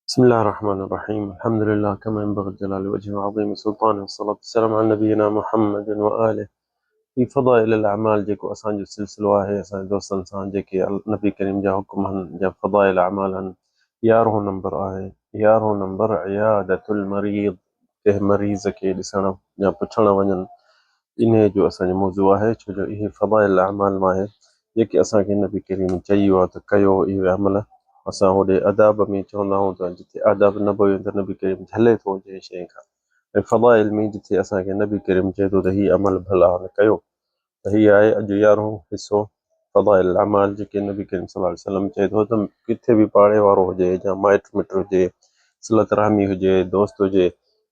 بسم الله الرحمن الرحيم. الحمد لله كما ينبغي لجلال وجهه وعظيم سلطانه، والصلاة والسلام على نبينا محمد وآله. في فضائل الأعمال जेको असांजो सिलसिलो आहे असांजे दोस्तनि सां जेके नबी करीम जा हुकुम आहिनि या फदाइल अमाल आहिनि। 11हों नंबर आहे। 11हों नंबर इयादतुल मरीज़, कंहिं मरीज़ खे ॾिसण या पुछण वञनि। इन जो असांजो मौज़ू आहे, छो जो इहे फदाइल अमाल मां आहे जेके असांखे नबी करीम चई वियो आहे त कयो इहे अमल। असां होॾे अदाब में चवंदा आहियूं त जिथे आदाब न बि हुजे त नबी करीम झले थो जंहिं शइ खां, ऐं फदाइल में जिथे असांखे नबी करीम चए थो त हीअ अमल भला न कयो। त हीअ आहे अॼु 11हों हिसो फदाइल अमाल जेके नबी करीम सल्लल्लाहु अलैहि वसल्लम चए थो त किथे बि पाड़े वारो हुजे या माइट मिट हुजे, सिलत रहमी हुजे, दोस्त हुजे,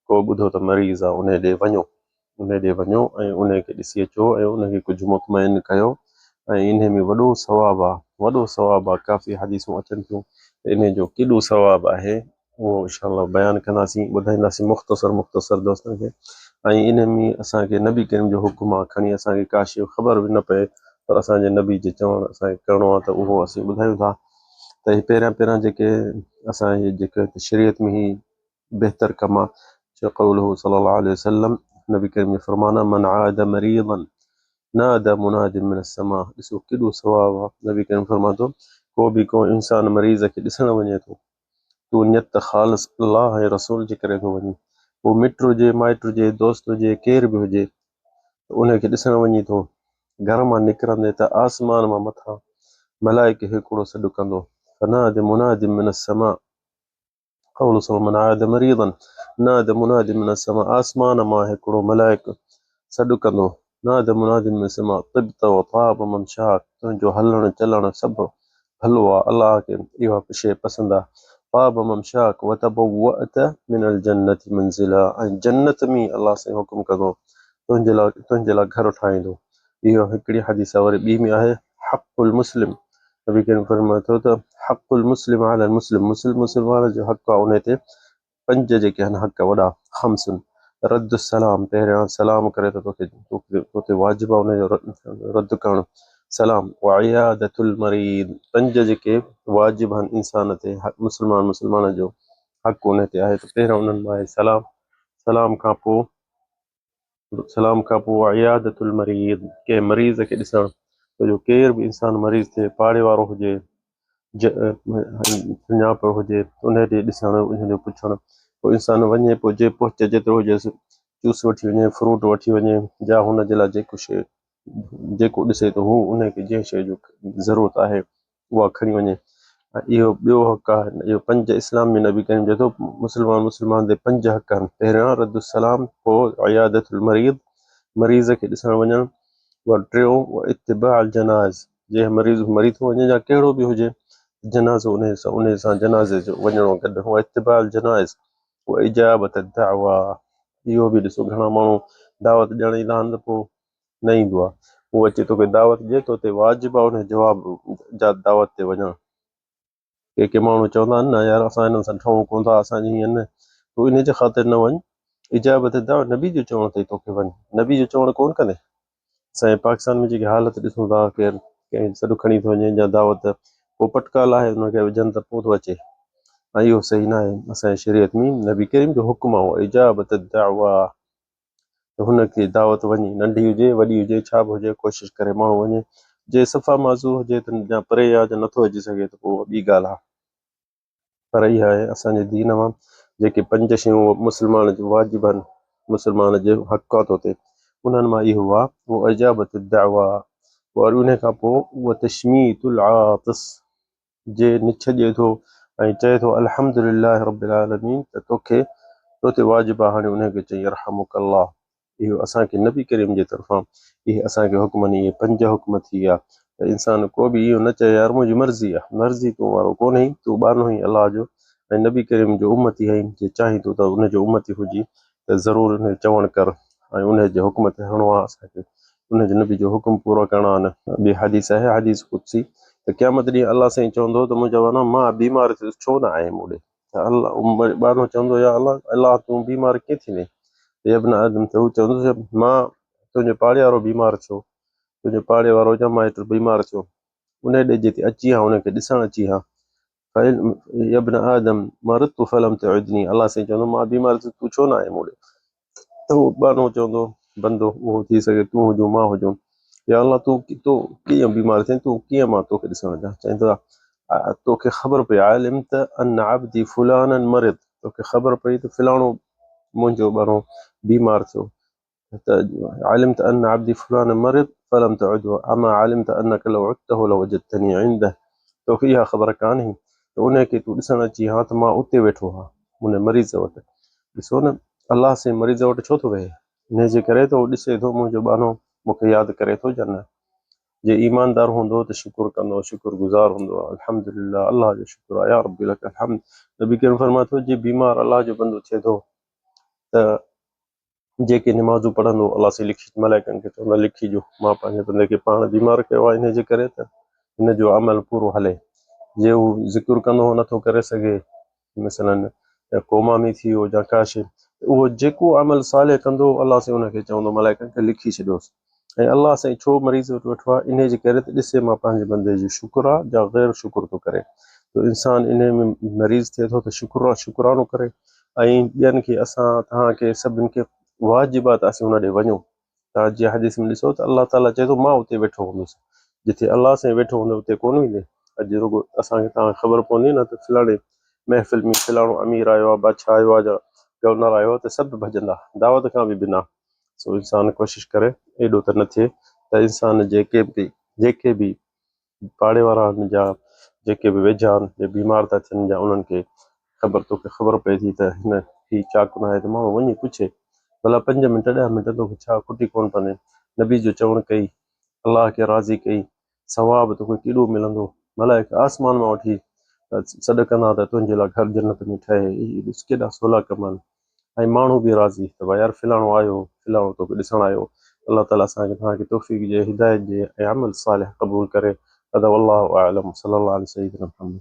को ॿुधो त मरीज़ आहे उन ॾे वञो, उन ॾे वञो ऐं उनखे ॾिसी अचो ऐं उनखे कुझु मुतमइन कयो। ऐं इन में वॾो सवाबु आहे, वॾो सवाबु आहे। काफ़ी हदीसूं अचनि थियूं त इन जो केॾो सवाबु आहे उहो इंशाअल्लाह बयानु कंदासीं, ॿुधाईंदासीं मुख़्तसर दोस्तनि खे। ऐं इन में असांखे नबी करीम जो हुकुम आहे, खणी असांखे का शइ ख़बर बि न पए पर असांजे नबी जे चवण असांखे करिणो आहे त उहो असीं ॿुधायूं था। त ही पहिरियां जेके असांजे जेके शरीयत में ही बहितर कमु आहे, जो क़ौलुहु सल्लल्लाहु अलैहि वसल्लम, नबी करीम जो फरमान आहे, मन आद मरीज़न नादा मुनादिन मिनस समा। ॾिसो केॾो सवाबु आहे। नबी करीम फरमाए थो, को इंसान मरीज़ खे ॾिसण वञे थो, तूं नियत ख़ालिस अल्लाह ऐं रसूल जे करे थो वञे। पोइ मिट हुजे, माइट हुजे, दोस्त हुजे, केर बि हुजे, उनखे ॾिसण वञी थो। घर मां निकिरंदे त आसमान मां मथां मलाइक हिकिड़ो सॾु कंदो, फनाद मुनादिन मिनस समा। क़ौलु मन आद मरीज़न नाद मुनादिन मिनस समा। आसमान मां हिकिड़ो मलाइक सॾु कंदो, नाद मुनादिन मिनस समा तिब्त व ताब ममशाक। तुंहिंजो हलणु चलणु सभु भलो आहे, अलाह खे इहा शइ पसंदि आहे। ताब ममशाक व तबव्वअत मिनल जन्नति मंज़िला। ऐं जन्नत में अलाह साईं हुकुम कंदो, तुंहिंजे लाइ घर ठाहींदो। इहो हिकिड़ी हदीस आहे। वरी ॿी में आहे, हक़ुल मुस्लिम। नबी करीम फरमाए थो त हक़ुल मुस्लिम अलल मुस्लिम, मुस्लमान जो हक़ आहे उन ते। पंज जेके आहिनि हक़ वॾा, खम्सुन, रद्द सलाम, पहिरियां सलाम करे त तोते वाजिबु आहे उनजो रद्द करणु सलाम। वइयादतुल मरीद, पंज जेके वाजिबु आहिनि इंसान ते, मुस्लमान जो हक़ उन ते आहे। त पहिरियों उन्हनि मां आहे सलाम। सलाम खां पोइ वइयादतुल मरीद, कंहिं मरीज़ खे ॾिसणु। छो जो केर बि इंसान मरीज़ थिए, पाड़े वारो हुजे, सुञाण हुजे, उन ॾे ॾिसणु, उनजो पुछणु। पोइ इंसान वञे, पोइ जेतिरो हुजेसि जूस वठी वञे, फ्रूट वठी वञे, या हुनजे लाइ जेको शइ जेको ॾिसे थो हू उनखे जंहिं शइ जो ज़रूरत आहे उहा खणी वञे। इहो ॿियो हक़ आहे। इहो पंज इस्लाम में नबी करीम चए थो मुस्लमान ते पंज हक़ आहिनि। पहिरियों रद्द सलाम, पोइ इयादतुल मरीद, मरीज़ खे ॾिसणु वञणु। व टियों इत्तिबाअल जनाज़, जंहिं मरीज़ मरी थो वञे या कहिड़ो बि हुजे, जनाज़ो उन सां जनाज़े जो वञणो गॾु, इत्तिबाअल जनाज़। व इजाबत दावा, इहो बि ॾिसो घणा माण्हू दावत ॾियण ईंदा आहिनि त पोइ न ईंदो आहे। उहो अचे तोखे दावत ॾिए तो ते वाजिबु आहे उन जवाबु दावत ते वञणु। के माण्हू चवंदा आहिनि न यार असां हिननि सां ठहूं कोन था, असांजी हीअं न, तूं इन जे ख़ातिर न वञ। इजाबत दावा, नबी जो चवण अथई तोखे वञ, नबी जो चवण कोन कंदे। असांजे पाकिस्तान में जेकी हालत ॾिसूं था, केरु कंहिं सॾु खणी थो वञे या दावत, पोइ पटकाल आहे हुनखे विझनि त पोइ थो अचे। ऐं इहो सही न आहे। असांजे शरीयत में नबी करीम जो हुकुम आहे इजाबत दावा, त हुनखे दावत वञे, नंढी हुजे वॾी हुजे, छा बि हुजे, कोशिशि करे माण्हू वञे। जे सफ़ा माज़ूर हुजे त या परे आहे या नथो अची सघे त पोइ ॿी ॻाल्हि आहे। पर इहा आहे असांजे दीन मां जेके पंज शयूं मुस्लमान जूं वाजिबु आहिनि, मुस्लमान जो हक़ आहे तो ते, उन्हनि मां इहो आहे उहो इजाबत दावा। और उन खां पोइ उहा तशमीतुल आतिस, जे निछ ॾिए थो ऐं चए थो अल्हम्दुलिल्लाह रब्बिल आलमीन, त तो ते वाजिबु आहे हाणे उनखे चई यरहमुकल्लाह। इहो असांखे नबी करीम जे तरफ़ां इहे असांखे हुकुम, इहे पंज हुकुम थी विया। त इंसान को बि इहो न चए यार मुंहिंजी मर्ज़ी आहे, मर्ज़ी तूं वारो कोन्हे, तूं ॿानो ई अलाह जो ऐं नबी करीम जो उम्मती आहीं। जे चाहीं तूं त उनजो उम्मती हुजी त ज़रूरु उन चवणु कर ऐं उनजे हुकुम ते हणो आहे। असांखे उनजे नबी जो हुकुम पूरो करणो आहे। न ॿी हदीस आहे, हदीस कुदसी, त क़यामत ॾींहुं अलाह साईं चवंदो त मुंहिंजो वञो मां बीमार थियुसि, छो न आहे मूं ॾे। त अलाह ॿारनो चवंदो या अलाह तूं बीमार कीअं थींदे, इब्न आदम, त हू चवंदुसि मां तुंहिंजो पाड़े वारो बीमार थियो, तुंहिंजो पाड़े वारो या माइट बीमार थियो, उन ॾे जिते अची हा उनखे ॾिसणु अची हा। या इब्न आदम मरदतु फलम तउदनी, अल्लाह साईं चवंदो मां बीमार तूं छो न आहे मूं ॾे? त उहो बानो चवंदो बंदो उहो थी सघे तूं हुजूं मां हुजूं, या अल्लाह तूं कीअं बीमार थिए, तूं कीअं मां तोखे ॾिसण अचां? चवनि था तोखे ख़बर पई आलिम त अन अब्दी फुलानन मरिद, तोखे ख़बर पई त फिलाणो मुंहिंजो बानो बीमार थियो, त आलिम त अन अब्दी फुलान मरिद फलम तउदहु अमा आलिम त अनक लौ उदतहु लवजदतनी इंदह, तोखे इहा ख़बर कान्हे त उनखे तूं ॾिसण अची हा त मां उते वेठो हा उन मरीज़ वटि। ॾिसो न, अलाह से मरीज़ वटि छो थो वेहे? इन जे करे त उहो ॾिसे थो मुंहिंजो बानो मूंखे यादि करे थो या न। जे ईमानदार हूंदो त शुकुर कंदो, शुकुरगुज़ार हूंदो, अल्हम्दुलिल्लाह, अल्लाह जो शुक्र आहे, या रब्बी लकल हम्द। नबी करीम फरमाए थो जे बीमार अल्लाह जो बंदो थिए थो त जेके निमाज़ूं पढ़ंदो अल्लाह से लिखी, मलाइकनि खे चवंदा लिखी ॾियो, मां पंहिंजे बंदे खे पाण बीमार कयो आहे इन जे करे त हिन जो अमल पूरो हले। जे हू ज़िक्र कंदो नथो करे सघे, मसलन कोमा में थी वियो या का शइ, उहो जेको अमल साले कंदो अल्लाह से उनखे चवंदो मलाइकनि खे लिखी छॾियोसि। ऐं अल्लाह साईं छो मरीज़ वटि वेठो आहे? इन जे करे त ॾिसे मां पंहिंजे बंदे जो शुक्र आहे या ग़ैर शुक्र थो करे। त इंसान इन में मरीज़ थिए थो त शुक्रानो करे, ऐं ॿियनि खे असां तव्हांखे सभिनि खे वाजिबात असीं हुन ॾे वञूं। तव्हां जीअं हदीस में ॾिसो त अल्लाह ताला चए थो मां उते वेठो हूंदुसि, जिथे अल्लाह साईं वेठो हूंदो उते कोन वेंदे। अॼु रुॻो असांखे तव्हांखे ख़बर पवंदी न त फलाणे महफ़िल में फलाणो अमीर आयो आहे, बादशाह आयो आहे, या गवर्नर आयो आहे, त सभु भॼंदा दावत खां बि बिना। सो इंसान कोशिशि करे एॾो त न थिए त इंसान जेके बि पाड़े वारा आहिनि या जेके बि वेझा आहिनि जे बीमार था थियनि या उन्हनि खे तोखे ख़बर पए थी त हिन ही चाक न आहे त माण्हू वञी पुछे भला 5 मिंट 10 मिंट तोखे छा खुटी कोन पवंदे? नबी जो चवणु कई, अलाह खे राज़ी कई, सवाबु तोखे केॾो मिलंदो, मलाइका आसमान मां वठी सॾु कंदा त तुंहिंजे लाइ घर जन्नत में ठहे। ॾिस केॾा सवला कम आहिनि। ऐं माण्हू बि राज़ी त भई यार फिलाणो आयो, फिलाणो तोखे ॾिसणु आयो। अल्लाह ताला असांखे तव्हांखे तौफ़ीक़ ॾिए, हिदायत ॾिए ऐं अमल सालिह क़बूल करे। अदा वल्लाहु अअलम, सल्लल्लाहु अलैहि वसल्लम।